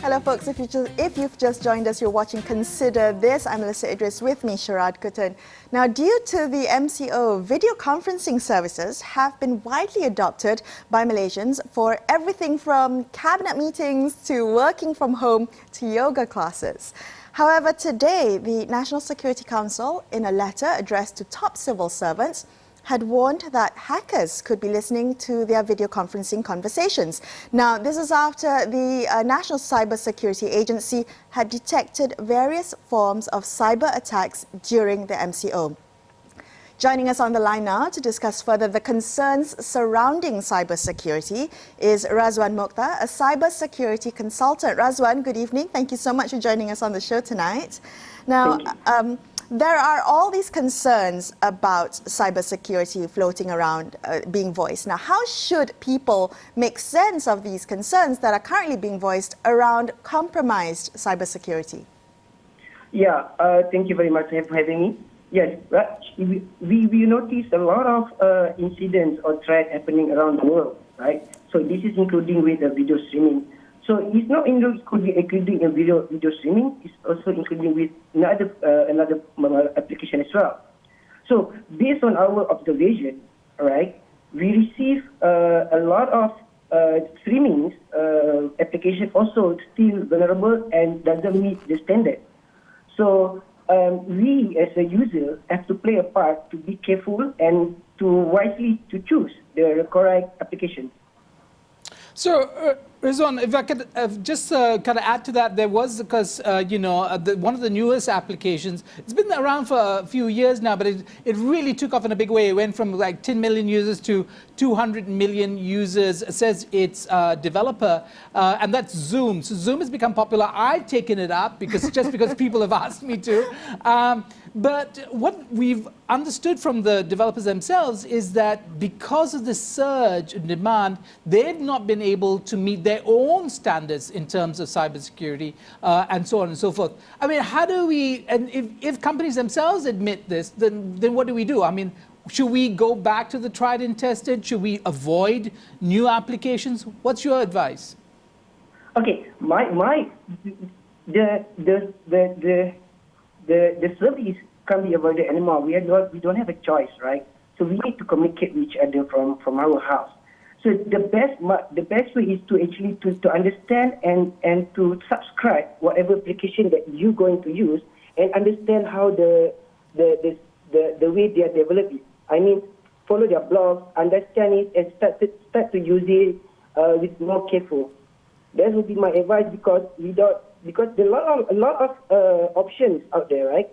Hello folks, if you've just joined us, you're watching Consider This. I'm Melisa Idris, with me Sharaad, Kuttan. Now, due to the MCO, video conferencing services have been widely adopted by Malaysians for everything from cabinet meetings to working from home to yoga classes. However, today, the National Security Council, in a letter addressed to top civil servants, had warned that hackers could be listening to their video conferencing conversations. Now, this is after the National Cybersecurity Agency had detected various forms of cyber attacks during the MCO. Joining us on the line now to discuss further the concerns surrounding cybersecurity is Razwan Mokhtar, a cybersecurity consultant. Razwan, good evening. Thank you so much for joining us on the show tonight. Now, there are all these concerns about cybersecurity floating around, being voiced. Now, how should people make sense of these concerns that are currently being voiced around compromised cybersecurity? Yeah, thank you very much for having me. Yes, we notice a lot of incidents or threats happening around the world, right? So this is including with the video streaming. So it's not including a video streaming. It's also including with another application as well. So based on our observation, all right, we receive a lot of streaming applications also still vulnerable and doesn't meet the standard. So we as a user have to play a part to be careful and to wisely to choose the correct application. So, Razwan, if I could just kind of add to that, there was, because, one of the newest applications, it's been around for a few years now, but it really took off in a big way. It went from like 10 million users to 200 million users, says its developer, and that's Zoom. So Zoom has become popular. I've taken it up because people have asked me to. But what we've understood from the developers themselves is that because of the surge in demand, they've not been able to meet their own standards in terms of cybersecurity and so on and so forth. I mean, how do we, and if companies themselves admit this, then what do we do? I mean, should we go back to the tried and tested? Should we avoid new applications? What's your advice? Okay, the service can't be avoided anymore. We don't have a choice, right? So we need to communicate with each other from our house. So the best way is to actually to understand and to subscribe whatever application that you're going to use and understand how the way they are developing. I mean, follow their blogs, understand it, and start to use it with more careful. That would be my advice because there are a lot of options out there, right?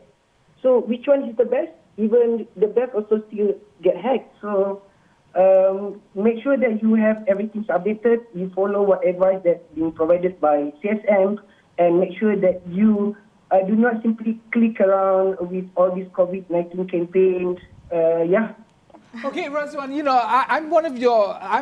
So which one is the best? Even the best also still get hacked. So make sure that you have everything updated. You follow what advice that's being provided by CSM, and make sure that you do not simply click around with all these COVID-19 campaigns. Okay, Razwan,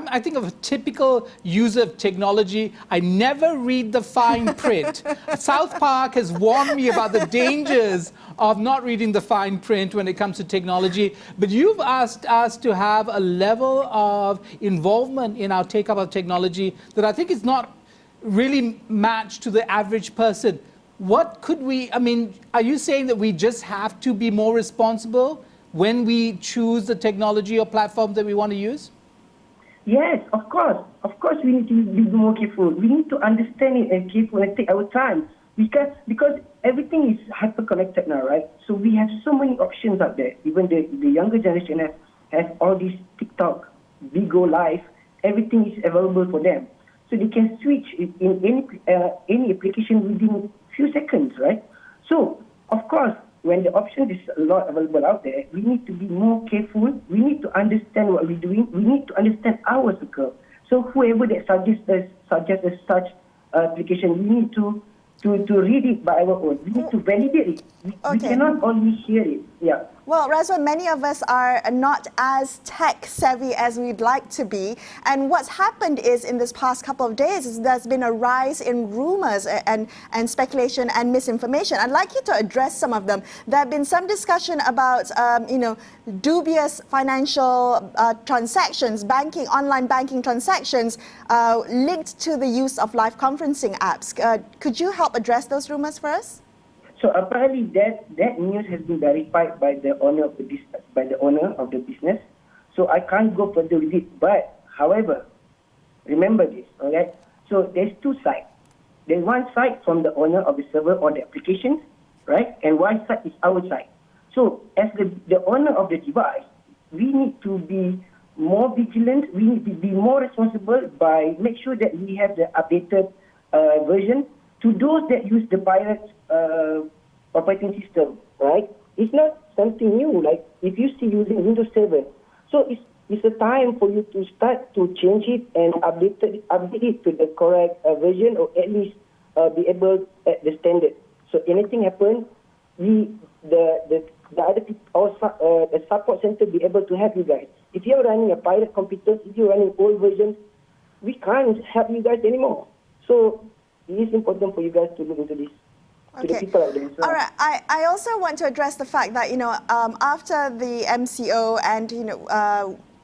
I think of a typical user of technology. I never read the fine print. South Park has warned me about the dangers of not reading the fine print when it comes to technology. But you've asked us to have a level of involvement in our take-up of technology that I think is not really matched to the average person. What could we, I mean, are you saying that we just have to be more responsible when we choose the technology or platform that we want to use? Yes, of course. Of course, we need to be more careful. We need to understand it and careful and take our time. Because everything is hyper-connected now, right? So we have so many options out there. Even the younger generation have all these TikTok, Bigo Live. Everything is available for them. So they can switch in any application within a few seconds, right? So, of course, when the option is a lot available out there, we need to be more careful. We need to understand what we're doing. We need to understand our circle. So whoever that suggests such application, we need to read it by our own. We need to validate it. We cannot only hear it. Yeah. Well, Razwan, many of us are not as tech savvy as we'd like to be. And what's happened is in this past couple of days is there's been a rise in rumors and speculation and misinformation. I'd like you to address some of them. There have been some discussion about, dubious financial transactions, online banking transactions linked to the use of live conferencing apps. Could you help address those rumors for us? So apparently that news has been verified by the owner of the business. So I can't go further with it. But however, remember this, all right? So there's two sides. There's one side from the owner of the server or the application, right? And one side is our side. So as the owner of the device, we need to be more vigilant. We need to be more responsible by make sure that we have the updated version to those that use the pirate operating system, right? It's not something new. Like if you see using Windows 7, so it's a time for you to start to change it and update it to the correct version, or at least be able at the standard. So anything happen, the other people, the support center be able to help you guys. If you're running a pirate computer, if you're running old versions, we can't help you guys anymore. So it is important for you guys to look into this. To the people out there. So. All right. I also want to address the fact that, after the MCO and,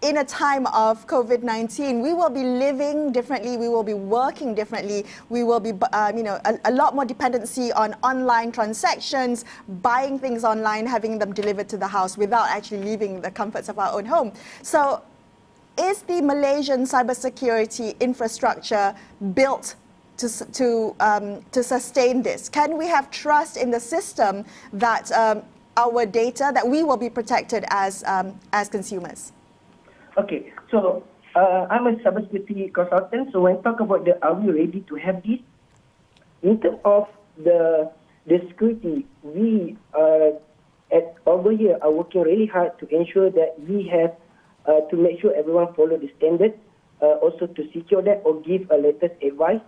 in a time of COVID-19, we will be living differently, we will be working differently, we will be, a lot more dependency on online transactions, buying things online, having them delivered to the house without actually leaving the comforts of our own home. So is the Malaysian cybersecurity infrastructure built to sustain this? Can we have trust in the system that our data, that we will be protected as consumers? Okay, so I'm a cybersecurity consultant. So when I talk about are we ready to have this, in terms of the security, we over here are working really hard to ensure that we have to make sure everyone follow the standard, also to secure that or give a latest advice.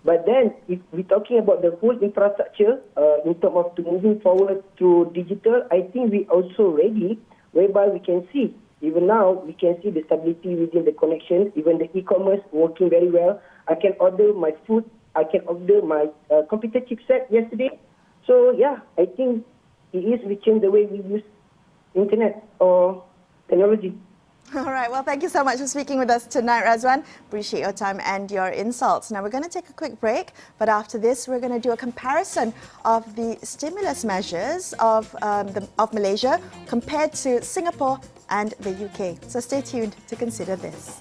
But then, if we're talking about the whole infrastructure, in terms of moving forward to digital, I think we also ready, whereby we can see, even now, we can see the stability within the connection, even the e-commerce working very well. I can order my food, I can order my computer chipset yesterday. So yeah, I think it is reaching the way we use internet or technology. All right. Well, thank you so much for speaking with us tonight, Razwan. Appreciate your time and your insults. Now, we're going to take a quick break, but after this, we're going to do a comparison of the stimulus measures of Malaysia compared to Singapore and the UK. So stay tuned to consider this.